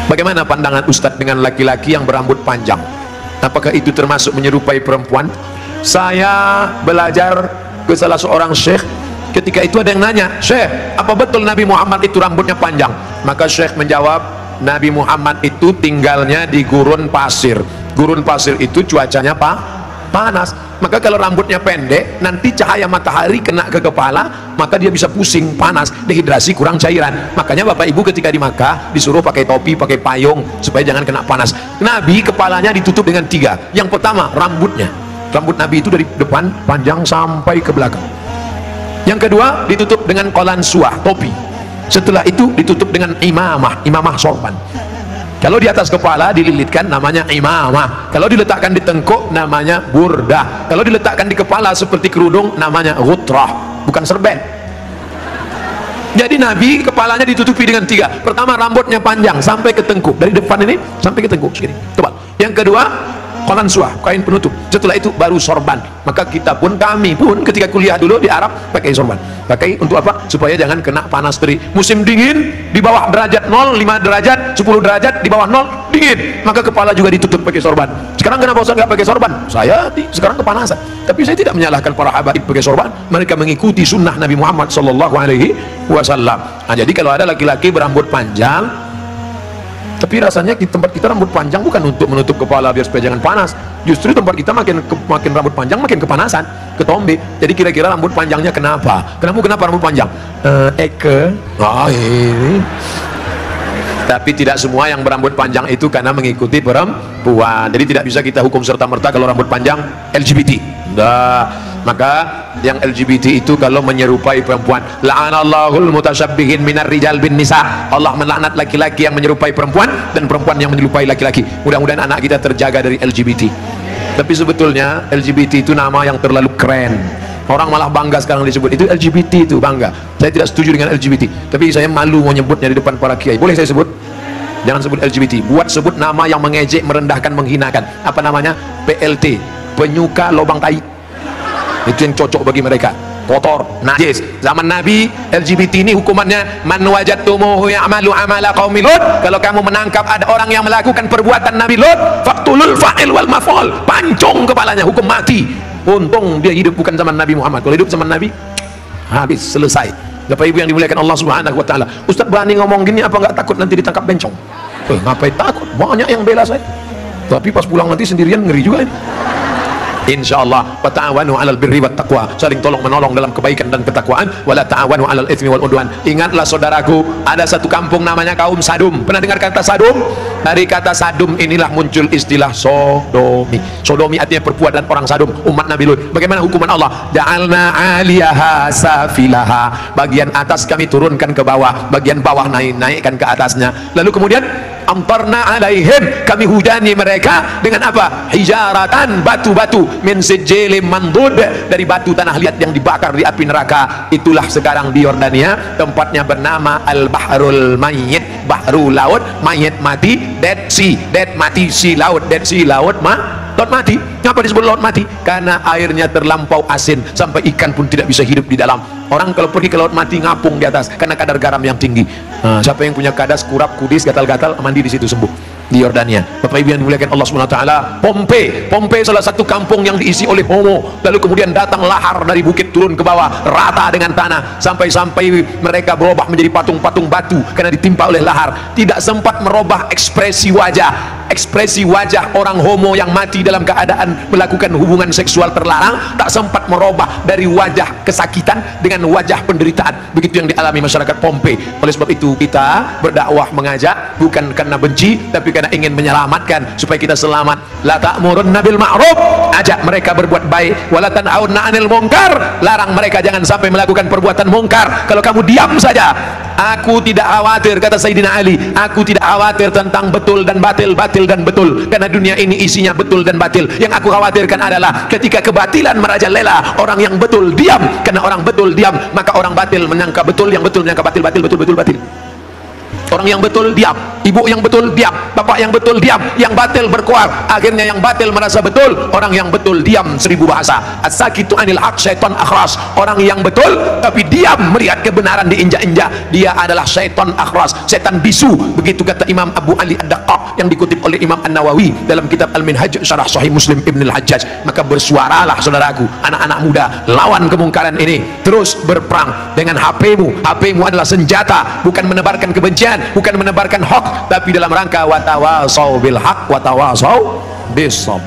Bagaimana pandangan Ustadz dengan laki-laki yang berambut panjang? Apakah itu termasuk menyerupai perempuan? Saya belajar ke salah seorang syekh. Ketika itu ada yang nanya, "Syekh, apa betul Nabi Muhammad itu rambutnya panjang?" Maka syekh menjawab, Nabi Muhammad itu tinggalnya di gurun pasir. Gurun pasir itu cuacanya panas. Maka kalau rambutnya pendek, nanti cahaya matahari kena ke kepala, maka dia bisa pusing, panas, dehidrasi, kurang cairan. Makanya Bapak Ibu ketika di Makkah disuruh pakai topi, pakai payung supaya jangan kena panas. Nabi kepalanya ditutup dengan 3. Yang pertama, rambutnya. Rambut Nabi itu dari depan panjang sampai ke belakang. Yang kedua, ditutup dengan qalansuah, topi. Setelah itu ditutup dengan imamah sorban. Kalau di atas kepala dililitkan namanya imamah. Kalau diletakkan di tengkuk namanya burdah. Kalau diletakkan di kepala seperti kerudung namanya ghutrah, bukan serben. Jadi Nabi kepalanya ditutupi dengan 3. Pertama, rambutnya panjang sampai ke tengkuk, dari depan ini sampai ke tengkuk segini, tebal. Yang kedua, qalansuah, kain penutup. Setelah itu baru sorban. Maka kita pun, kami pun ketika kuliah dulu di Arab pakai sorban. Pakai untuk apa? Supaya jangan kena panas terik. Musim dingin di bawah derajat 0, 5 derajat, 10 derajat, di bawah 0 dingin. Maka kepala juga ditutup pakai sorban. Sekarang kenapa Ustaz nggak pakai sorban? Saya sekarang kepanasan. Tapi saya tidak menyalahkan para habaib pakai sorban. Mereka mengikuti sunnah Nabi Muhammad sallallahu alaihi wasallam. Nah, jadi kalau ada laki-laki berambut panjang, tapi rasanya di tempat kita rambut panjang bukan untuk menutup kepala biar supaya jangan panas. Justru tempat kita makin rambut panjang makin kepanasan, ketombe. Jadi kira-kira rambut panjangnya kenapa? Kenapa rambut panjang? Ini. Tapi tidak semua yang berambut panjang itu karena mengikuti perempuan. Jadi tidak bisa kita hukum serta-merta kalau rambut panjang LGBT. Nah, maka yang LGBT itu kalau menyerupai perempuan, la'anallahul mutasyabbihin minar rijal bin nisa. Allah melaknat laki-laki yang menyerupai perempuan dan perempuan yang menyerupai laki-laki. Mudah-mudahan anak kita terjaga dari LGBT. Tapi sebetulnya LGBT itu nama yang terlalu keren. Orang malah bangga sekarang disebut itu LGBT, itu bangga. Saya tidak setuju dengan LGBT, tapi saya malu mau nyebutnya di depan para kiai. Boleh saya sebut? Jangan sebut LGBT. Buat sebut nama yang mengejek, merendahkan, menghinakan. Apa namanya? PLT, penyuka lubang tai. Itu yang cocok bagi mereka. Kotor, najis. Zaman Nabi, LGBT ini hukumannya man wajadtumuhu ya'malu amala qaumi Lut. Kalau kamu menangkap ada orang yang melakukan perbuatan Nabi Lut, faqtulul fa'il wal maf'ul. Pancung kepalanya, hukum mati. Untung dia hidup bukan zaman Nabi Muhammad. Kalau hidup zaman Nabi, habis, selesai. Bapak Ibu yang dimuliakan Allah Subhanahu wa taala. Ustaz berani ngomong gini apa enggak takut nanti ditangkap bencong? Ngapain takut? Banyak yang bela saya. Tapi pas pulang nanti sendirian ngeri juga ini. Insyaallah, wa ta'awanu 'alal birri wat taqwa, saling tolong menolong dalam kebaikan dan ketakwaan, wala ta'awanu 'alal itsmi wal udwan. Ingatlah saudaraku, ada satu kampung namanya kaum Sadum. Pernah dengar kata Sadum? Dari kata Sadum inilah muncul istilah sodomi. Sodomi artinya perbuatan orang Sadum, umat Nabi Lut. Bagaimana hukuman Allah? Ja'alna 'aliyaha safilaha. Bagian atas kami turunkan ke bawah, bagian bawah naikkan ke atasnya. Lalu kemudian amtarna alaihim, kami hujani mereka dengan apa? Hijaratan, batu-batu min sijilin mandud, dari batu tanah liat yang dibakar di api neraka. Itulah sekarang di Yordania, tempatnya bernama Al-Bahrul Mayyit, bahru laut, mayit mati, dead sea, dead mati, sea laut, dead sea laut laut mati. Kenapa disebut laut mati? Karena airnya terlampau asin sampai ikan pun tidak bisa hidup di dalam. Orang kalau pergi ke laut mati ngapung di atas karena kadar garam yang tinggi. Nah, siapa yang punya kadas, kurap, kudis, gatal-gatal, mandi di situ sembuh. Di Yordania. Bapak Ibu yang dimuliakan Allah Subhanahu wa taala, Pompei salah satu kampung yang diisi oleh homo. Lalu kemudian datang lahar dari bukit turun ke bawah rata dengan tanah sampai mereka berubah menjadi patung-patung batu karena ditimpa oleh lahar. Tidak sempat merubah ekspresi wajah orang homo yang mati dalam keadaan melakukan hubungan seksual terlarang, tak sempat merubah dari wajah kesakitan dengan wajah penderitaan. Begitu yang dialami masyarakat Pompei. Oleh sebab itu kita berdakwah, mengajak bukan karena benci tapi karena ingin menyelamatkan supaya kita selamat. La ta'murunna bil ma'ruf, ajak mereka berbuat baik, wala tanhauna 'anil munkar, larang mereka jangan sampai melakukan perbuatan mungkar. Kalau kamu diam saja, aku tidak khawatir, kata Sayyidina Ali, aku tidak khawatir tentang betul dan batil, batil dan betul, karena dunia ini isinya betul dan batil. Yang aku khawatirkan adalah ketika kebatilan merajalela, orang yang betul diam, karena orang betul diam maka orang batil menyangka betul, yang betul menyangka batil, batil betul, betul batil. Orang Orang yang betul diam, ibu yang betul diam, bapak yang betul diam, yang batil berkuat. Akhirnya yang batil merasa betul, orang yang betul diam 1000 bahasa. As-sakitu anil haq syaitan akhras. Orang yang betul tapi diam melihat kebenaran diinjak-injak, dia adalah syaitan akhras, setan bisu. Begitu kata Imam Abu Ali Ad-Daqqaq yang dikutip oleh Imam An-Nawawi dalam kitab Al-Minhaj Syarah Sahih Muslim Ibn Al-Hajjaj. Maka bersuaralah saudaraku, anak-anak muda, lawan kemungkaran ini, terus berperang dengan HP-mu. HP-mu adalah senjata, bukan menebarkan kebencian, bukan menebarkan hoax, tapi dalam rangka watawasau bil haq watawasau bis sabr.